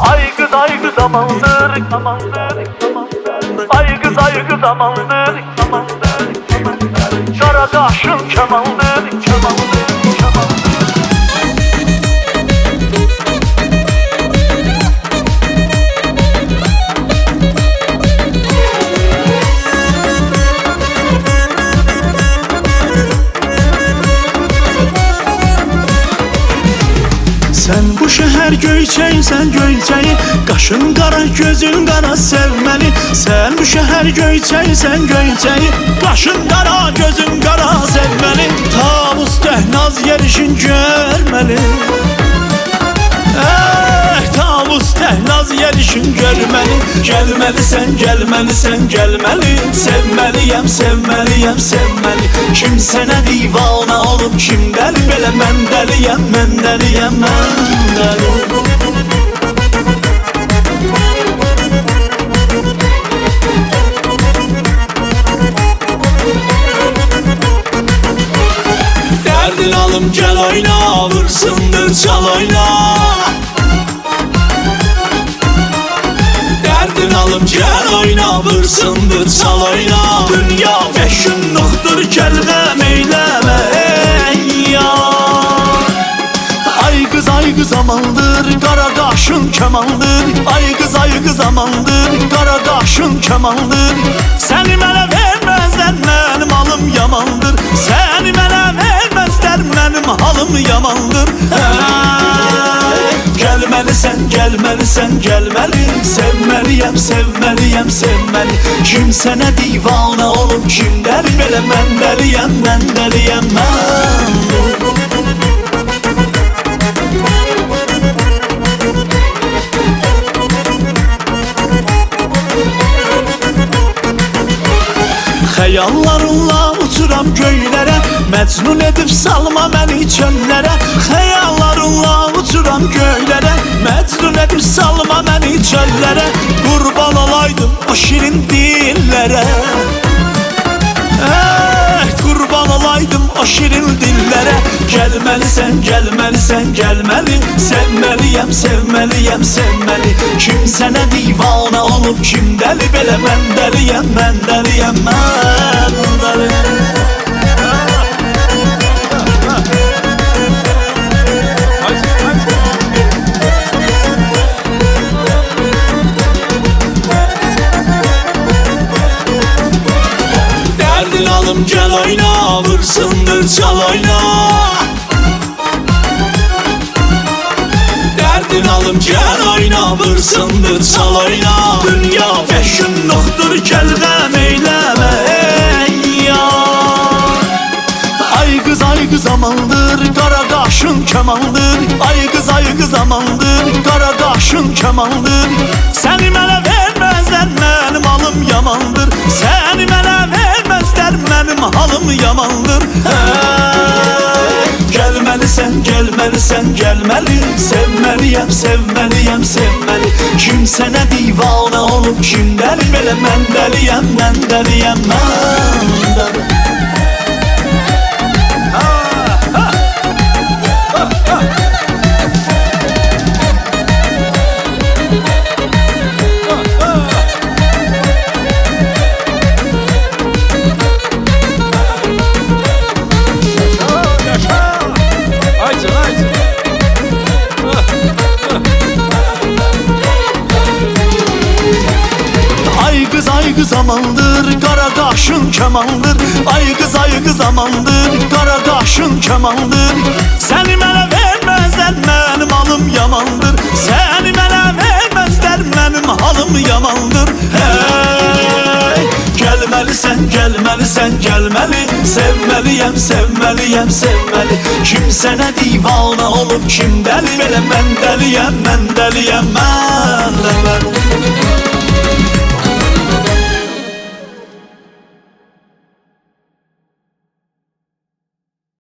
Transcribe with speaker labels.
Speaker 1: Aygı daygı zamandır, aygı daygı zamandır, Karadaşın kemandır, kemandır.
Speaker 2: Sen bu şəhər göyçəysən göyçəyi, qaşın qara, gözün qara sevməli. Sen bu şəhər göyçəysən göyçəyi, qaşın qara, gözün qara sevməli. Tavus təhnaz yerişin görməli. Tavus təhnaz yerişin görməli. Gəlməlisən, gəlməlisən, gəlməli. Sevməliyəm, sevməliyəm, sevməli. Kim sənə divana olub, kim dəli? Belə mən dəliyəm, mən dəliyəm, mən dəli. Dərdin alım, gəl oyna, vursundur, çal oyna. Dərdin alım, gəl oyna, vursundur, çal oyna. Dünya vəhşunluqdur, gəl qəm eyləmə, ey yar. Ay qız amandır, qara qaşın kəmandır. Ay qız amandır, qara qaşın kəmandır. Səni mənə verməzlər, mənim halım yamandır. Səni mənə verməzlər, mənim halım yamandır. Gəlməlisən, gəlməlisən, gəlməli. Sevməliyəm, sevməliyəm, sevməli. Kim sənə divana olub, kim dəli? Belə mən dəliyəm, mən dəliyəm, mən. Xəyallarınla uçuram göylərə, məcnun edib salma məni çöllərə. Xəyallarınla uçuram göylərə, məcnun edib salma məni çöllərə. Qurban olaydım o şirin dillərə, qurban olaydım o şirin dillərə. Gəlməlisən, gəlməlisən, gəlməli. Sevməliyəm, sevməliyəm, sevməli. Kim sənə divana olub, kim dəli? Belə mən dəliyəm, mən dəliyəm, mən dəliyəm. Dərdin alım, gəl oyna, vursundur, çal oyna. Dərdin alım, gəl oyna, vursundur, çal oyna. Dünya vəhşunluqdur, gəl qəm eyləmə, ey yar. Ay qız amandır, qara qaşın kəmandır. Ay qız amandır, qara qaşın kəmandır. Səni mənə verməzlər, mənim halım yamandır. Səni mənə verməzlər, mənim halım yamandır. Gəlməlisən, gəlməlisən, gəlməli. Sevməliyəm, sevməliyəm, sevməli. Kim sənə divana olub, kim dəli? Belə mən dəliyəm, mən dəliyəm, mən dəliyəm. Ay qız amandır, qara qaşın kəmandır. Ay qız amandır, qara qaşın kəmandır. Səni mənə verməzlər, mənim halım yamandır. Səni mənə verməzlər, mənim halım yamandır. Hey! Gəlməlisən, gəlməlisən, gəlməli. Sevməliyəm, sevməliyəm, sevməli. Kim sənə divana olub, kim dəli? Belə mən dəliyəm, mən dəliyəm, mən dəliyəm.